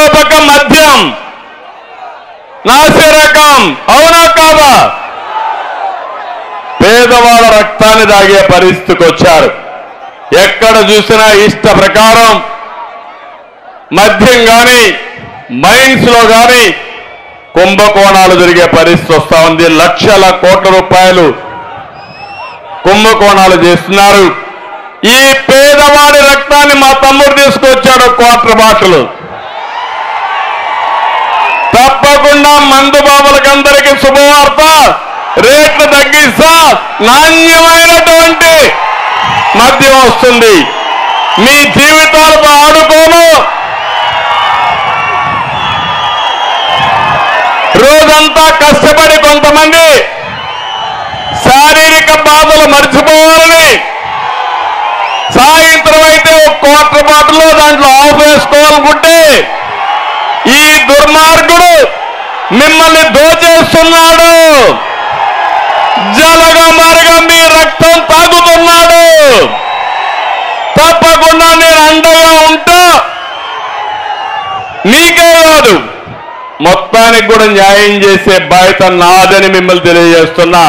మరోపక్క మద్యం నాసిరకం, అవునా కాదా? పేదవాళ్ళ రక్తాన్ని తాగే పరిస్థితికి వచ్చారు. ఎక్కడ చూసినా ఇష్ట ప్రకారం మద్యం కానీ మైన్స్ లో కానీ కుంభకోణాలు జరిగే పరిస్థితి వస్తా ఉంది. లక్షల కోట్ల రూపాయలు కుంభకోణాలు చేస్తున్నారు. ఈ పేదవాడి రక్తాన్ని మా తమ్ముడు తీసుకొచ్చాడు క్వార్టర్ బాటిల్. తప్పకుండా మందు బాబులకందరికీ శుభవార్త, రేట్లు తగ్గిస్తా, నాణ్యమైనటువంటి మద్యం వస్తుంది. మీ జీవితాలతో ఆడుకోను. రోజంతా కష్టపడి కొంతమంది శారీరక బాధలు మర్చిపోవాలని సాయంత్రం అయితే ఒక క్వార్టర్ బాటిల్లో దాంట్లో ఆఫ్ వేసుకోవాలనుకుంటే ఈ దుర్మార్గుడు మిమ్మల్ని దోచేస్తున్నాడు. జలగా మరగా మీ రక్తం తాగుతున్నాడు. తప్పకుండా నేను అండగా ఉంటా. మీకే కాదు, మొత్తానికి కూడా న్యాయం చేసే బాధ్యత నాదని మిమ్మల్ని తెలియజేస్తున్నా.